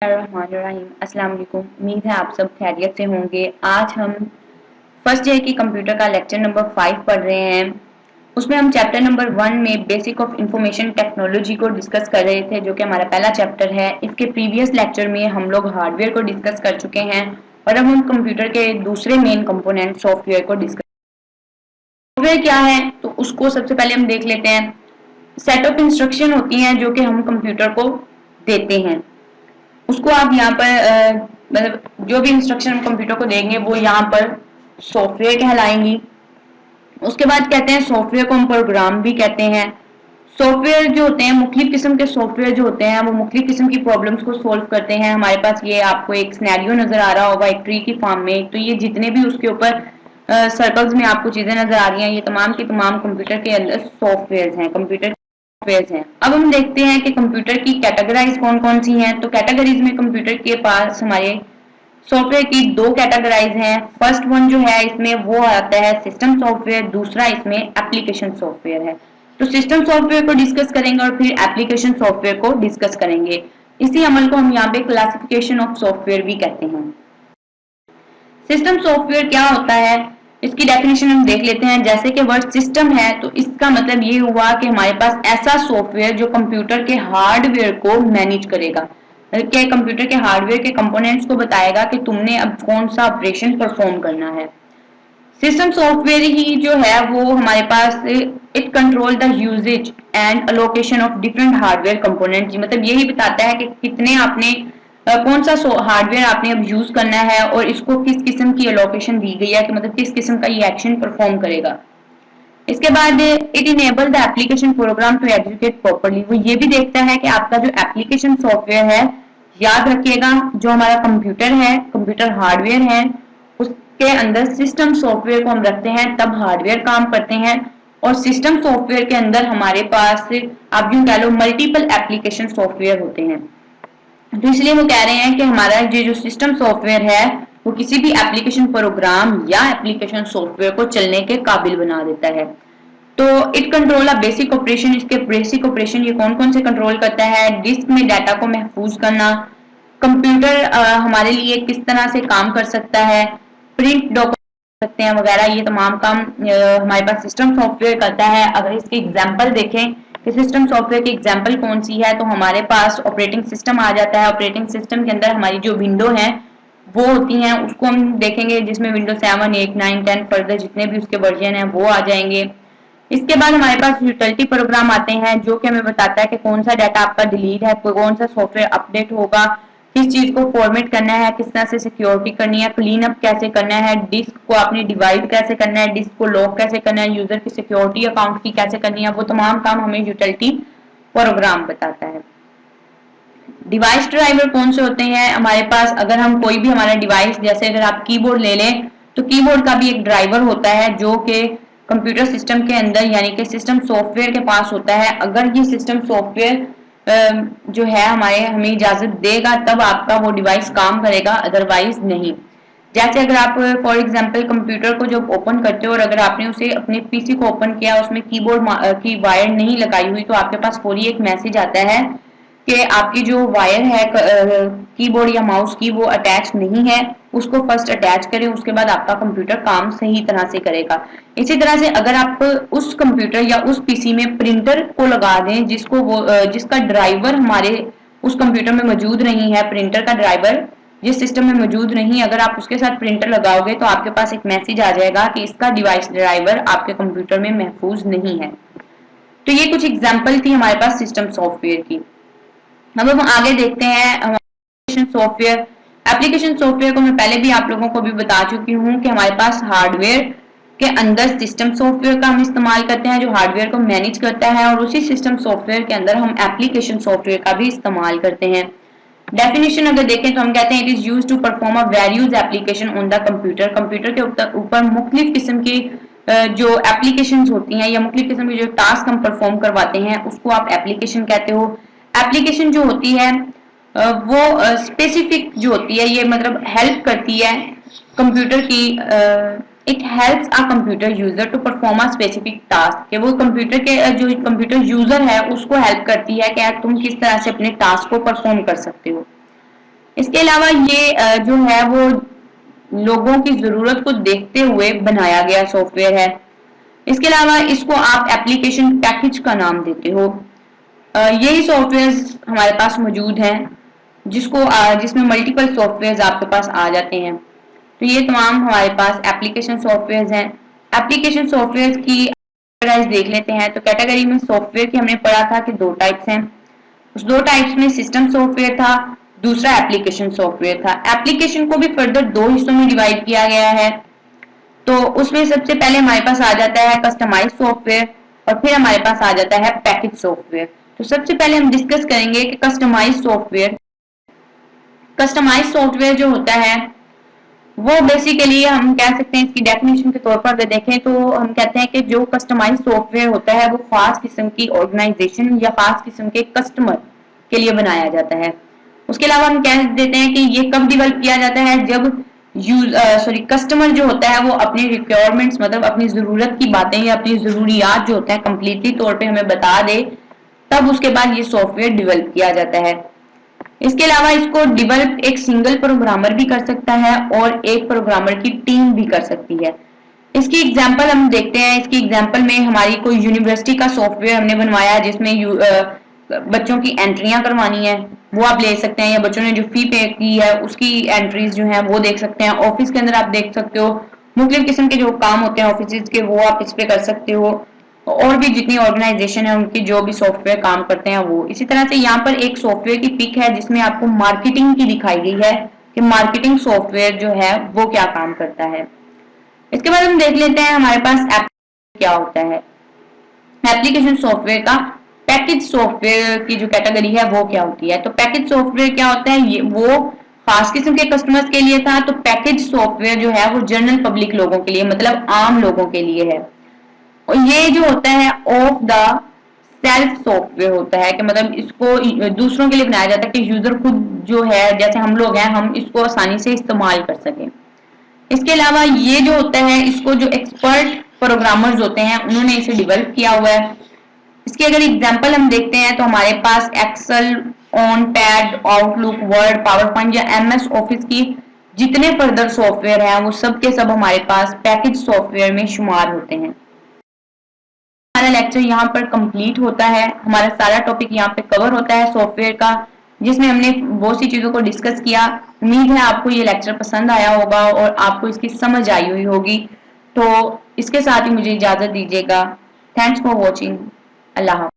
बिस्मिल्लाहिर्रहमानिर्रहीम। अस्सलाम वालेकुम। उम्मीद है आप सब खैरियत से होंगे। आज हम फर्स्ट ईयर की कंप्यूटर का लेक्चर नंबर 5 पढ़ रहे हैं। उसमें हम चैप्टर नंबर 1 में बेसिक ऑफ इंफॉर्मेशन टेक्नोलॉजी को डिस्कस कर रहे थे, जो कि हमारा पहला चैप्टर है। इसके प्रीवियस लेक्चर में हम लोग हार्डवेयर को डिस्कस कर चुके हैं और अब हम कंप्यूटर के दूसरे मेन कंपोनेंट सॉफ्टवेयर को डिस्कस। सॉफ्टवेयर क्या है तो उसको सबसे पहले हम देख लेते हैं। सेट ऑफ इंस्ट्रक्शन होती हैं जो कि हम कंप्यूटर को देते हैं, उसको आप यहाँ पर मतलब जो भी इंस्ट्रक्शन हम कंप्यूटर को देंगे वो यहाँ पर सॉफ्टवेयर कहलाएंगी। उसके बाद कहते हैं सॉफ्टवेयर को हम प्रोग्राम भी कहते हैं। सॉफ्टवेयर जो होते हैं, मुख्तलिफ किस्म के सॉफ्टवेयर जो होते हैं वो मुख्तलिफ किस्म की प्रॉब्लम्स को सॉल्व करते हैं। हमारे पास ये आपको एक सिनेरियो नजर आ रहा होगा एक ट्री की फॉर्म में, तो ये जितने भी उसके ऊपर सर्कल्स में आपको चीजें नजर आ रही हैं, ये तमाम की तमाम कंप्यूटर के अंदर सॉफ्टवेयर हैं, कंप्यूटर सॉफ्टवेयर हैं। अब हम देखते हैं कि कंप्यूटर की कैटेगराइज कौन कौन सी हैं। तो कैटेगरीज में कंप्यूटर के पास हमारे सॉफ्टवेयर की दो कैटेगराइज हैं। फर्स्ट वन जो है इसमें वो आता है सिस्टम सॉफ्टवेयर, दूसरा इसमें एप्लीकेशन सॉफ्टवेयर है। तो सिस्टम सॉफ्टवेयर को डिस्कस करेंगे और फिर एप्लीकेशन सॉफ्टवेयर को डिस्कस करेंगे। इसी अमल को हम यहाँ पे क्लासिफिकेशन ऑफ सॉफ्टवेयर भी कहते हैं। सिस्टम सॉफ्टवेयर क्या होता है, इसकी डेफिनेशन हम देख लेते हैं। जैसे कि वर्ड सिस्टम है तो इसका मतलब ये हुआ कि हमारे पास ऐसा सॉफ्टवेयर जो कंप्यूटर के हार्डवेयर को मैनेज करेगा, के कंप्यूटर के हार्डवेयर के कंपोनेंट्स को बताएगा कि तुमने अब कौन सा ऑपरेशन परफॉर्म करना है। सिस्टम सॉफ्टवेयर ही जो है वो हमारे पास it control the usages and allocation of different hardware component, मतलब यही बताता है कि कितने आपने कौन सा हार्डवेयर आपने अब यूज करना है और इसको किस किस्म की अलोकेशन दी गई है कि मतलब किस किस्म का ये एक्शन परफॉर्म करेगा। इसके बाद it enable the application program to execute properly, वो ये भी देखता है कि आपका जो एप्लीकेशन सॉफ्टवेयर है, याद रखिएगा जो हमारा कंप्यूटर है, कंप्यूटर हार्डवेयर है, उसके अंदर सिस्टम सॉफ्टवेयर को हम रखते हैं तब हार्डवेयर काम करते हैं। और सिस्टम सॉफ्टवेयर के अंदर हमारे पास आप यूं कह लो मल्टीपल एप्लीकेशन सॉफ्टवेयर होते हैं। तो इसलिए वो कह रहे हैं कि हमारा ये जो सिस्टम सॉफ्टवेयर है वो किसी भी एप्लीकेशन प्रोग्राम या एप्लीकेशन सॉफ्टवेयर को चलने के काबिल बना देता है। तो it control a basic operation, इसके बेसिक ऑपरेशन ये कौन कौन से कंट्रोल करता है। डिस्क में डाटा को महफूज करना, कंप्यूटर हमारे लिए किस तरह से काम कर सकता है, प्रिंट डॉक्यूमेंट सकते हैं वगैरह, ये तमाम काम हमारे पास सिस्टम सॉफ्टवेयर करता है। अगर इसके एग्जाम्पल देखें कि सिस्टम सॉफ्टवेयर की एग्जाम्पल कौन सी है, तो हमारे पास ऑपरेटिंग सिस्टम आ जाता है। ऑपरेटिंग सिस्टम के अंदर हमारी जो विंडो है वो होती हैं, उसको हम देखेंगे जिसमें विंडो 7, 8, 9, 10 फर्दर जितने भी उसके वर्जन हैं वो आ जाएंगे। इसके बाद हमारे पास यूटिलिटी प्रोग्राम आते हैं जो कि हमें बताता है कि कौन सा डाटा आपका डिलीट है, कौन सा सॉफ्टवेयर अपडेट होगा, किस चीज को फॉर्मेट करना है, किस तरह से सिक्योरिटी करनी है, क्लीन अप कैसे करना है, डिस्क को आपने डिवाइड कैसे करना है, डिस्क को लॉक कैसे करना है, यूजर की सिक्योरिटी अकाउंट की कैसे करनी है, वो तमाम काम हमें यूटिलिटी प्रोग्राम बताता है। डिवाइस ड्राइवर कौन से होते हैं हमारे पास, अगर हम कोई भी हमारा डिवाइस, जैसे अगर आप कीबोर्ड ले लें तो कीबोर्ड का भी एक ड्राइवर होता है जो कि कंप्यूटर सिस्टम के अंदर यानी कि सिस्टम सॉफ्टवेयर के पास होता है। अगर ये सिस्टम सॉफ्टवेयर जो है हमें इजाजत देगा तब आपका वो डिवाइस काम करेगा, अदरवाइज नहीं। जैसे अगर आप फॉर एग्जांपल कंप्यूटर को जब ओपन करते हो और अगर आपने उसे अपने पीसी को ओपन किया, उसमें कीबोर्ड की वायर नहीं लगाई हुई, तो आपके पास फौरी एक मैसेज आता है कि आपकी जो वायर है कीबोर्ड या माउस की वो अटैच नहीं है, उसको फर्स्ट अटैच करें, उसके बाद आपका कंप्यूटर काम सही तरह से करेगा। इसी तरह से अगर आप उस कंप्यूटर या उस पीसी में प्रिंटर को लगा दें जिसका ड्राइवर हमारे उस कंप्यूटर में मौजूद नहीं है, प्रिंटर का ड्राइवर जिस सिस्टम में मौजूद नहीं, अगर आप उसके साथ प्रिंटर लगाओगे तो आपके पास एक मैसेज आ जाएगा कि इसका डिवाइस ड्राइवर आपके कंप्यूटर में महफूज नहीं है। तो ये कुछ एग्जाम्पल थी हमारे पास सिस्टम सॉफ्टवेयर की। अब हम आगे देखते हैं एप्लीकेशन सॉफ्टवेयर। एप्लीकेशन सॉफ्टवेयर को मैं पहले भी आप लोगों को भी बता चुकी हूँ कि हमारे पास हार्डवेयर के अंदर सिस्टम सॉफ्टवेयर का हम इस्तेमाल करते हैं जो हार्डवेयर को मैनेज करता है, और उसी सिस्टम सॉफ्टवेयर के अंदर हम एप्लीकेशन सॉफ्टवेयर का भी इस्तेमाल करते हैं। डेफिनेशन अगर देखें तो हम कहते हैं it is used to perform a various application on the computer. Computer के ऊपर मुख्तलिफ किस्म की जो एप्लीकेशंस होती हैं या मुख्तलिफ किस्म की जो टास्क हम परफॉर्म करवाते हैं उसको आप एप्लीकेशन कहते हो। एप्लीकेशन जो होती है वो स्पेसिफिक जो होती है, ये मतलब हेल्प करती है कंप्यूटर की, it helps a computer user to perform a specific task, कि वो कंप्यूटर के जो कंप्यूटर यूजर है उसको हेल्प करती है कि तुम किस तरह से अपने टास्क को परफॉर्म कर सकते हो। इसके अलावा ये जो है वो लोगों की ज़रूरत को देखते हुए बनाया गया सॉफ्टवेयर है। इसके अलावा इसको आप एप्लीकेशन पैकेज का नाम देते हो। यही सॉफ्टवेयर हमारे पास मौजूद हैं जिसमें मल्टीपल सॉफ्टवेयर आपके पास आ जाते हैं। तो ये तमाम हमारे पास एप्लीकेशन सॉफ्टवेयर हैं। एप्लीकेशन सॉफ्टवेयर की कैटेगराइज देख लेते हैं। तो कैटेगरी में सॉफ्टवेयर की हमने पढ़ा था कि दो टाइप्स हैं। उस दो टाइप्स में सिस्टम सॉफ्टवेयर था, दूसरा एप्लीकेशन सॉफ्टवेयर था। एप्लीकेशन को भी फर्दर दो हिस्सों में डिवाइड किया गया है। तो उसमें सबसे पहले हमारे पास आ जाता है कस्टमाइज सॉफ्टवेयर और फिर हमारे पास आ जाता है पैकेज सॉफ्टवेयर। तो सबसे पहले हम डिस्कस करेंगे कि कस्टमाइज सॉफ्टवेयर। कस्टमाइज सॉफ्टवेयर जो होता है वो बेसिकली हम कह सकते हैं, इसकी डेफिनेशन के तौर पर अगर देखें तो हम कहते हैं कि जो कस्टमाइज सॉफ्टवेयर होता है वो खास किस्म की ऑर्गेनाइजेशन या खास किस्म के कस्टमर के लिए बनाया जाता है। उसके अलावा हम कह देते हैं कि ये कब डेवलप किया जाता है, जब कस्टमर जो होता है वो अपने रिक्वायरमेंट्स मतलब अपनी जरूरत की बातें या अपनी जरूरियात जो होता है कंप्लीटली तौर पे हमें बता दे, तब उसके बाद ये सॉफ्टवेयर डेवलप किया जाता है। इसके अलावा इसको डेवलप एक सिंगल प्रोग्रामर भी कर सकता है और एक प्रोग्रामर की टीम भी कर सकती है। इसकी एग्जांपल हम देखते हैं। इसकी एग्जांपल में हमारी कोई यूनिवर्सिटी का सॉफ्टवेयर हमने बनवाया जिसमें बच्चों की एंट्रियां करवानी है, वो आप ले सकते हैं, या बच्चों ने जो फी पे की है उसकी एंट्रीज जो हैं वो देख सकते हैं। ऑफिस के अंदर आप देख सकते हो मुख्तलिफ किस्म के जो काम होते हैं ऑफिस के, वो आप इस पे कर सकते हो। और भी जितनी ऑर्गेनाइजेशन है उनकी जो भी सॉफ्टवेयर काम करते हैं वो। इसी तरह से यहाँ पर एक सॉफ्टवेयर की पिक है जिसमें आपको मार्केटिंग की दिखाई गई है कि मार्केटिंग सॉफ्टवेयर जो है वो क्या काम करता है। इसके बाद हम देख लेते हैं हमारे पास क्या होता है। एप्लीकेशन सॉफ्टवेयर का पैकेज सॉफ्टवेयर की जो कैटेगरी है वो क्या होती है। तो पैकेज सॉफ्टवेयर क्या होता है, ये वो खास किस्म के कस्टमर्स के लिए था। तो पैकेज सॉफ्टवेयर जो है वो जनरल पब्लिक लोगों के लिए मतलब आम लोगों के लिए है। और ये जो होता है ऑफ द सेल्फ सॉफ्टवेयर होता है कि मतलब इसको दूसरों के लिए बनाया जाता है कि यूजर खुद जो है जैसे हम लोग हैं हम इसको आसानी से इस्तेमाल कर सकें। इसके अलावा ये जो होता है इसको जो एक्सपर्ट प्रोग्रामर्स होते हैं उन्होंने इसे डेवलप किया हुआ है। इसकी अगर एग्जांपल हम देखते हैं तो हमारे पास Excel, on pad, Outlook, Word, PowerPoint या एमएस ऑफिस की जितने फर्दर सॉफ्टवेयर हैं वो सब के सब हमारे पास पैकेज सॉफ्टवेयर में शुमार होते हैं। हमारा लेक्चर यहाँ पर कंप्लीट होता है। हमारा सारा टॉपिक यहाँ पे कवर होता है सॉफ्टवेयर का, जिसमें हमने बहुत सी चीजों को डिस्कस किया। उम्मीद है आपको ये लेक्चर पसंद आया होगा और आपको इसकी समझ आई हुई होगी। तो इसके साथ ही मुझे इजाजत दीजिएगा। Thanks for watching. अल्लाह हाफ़िज़।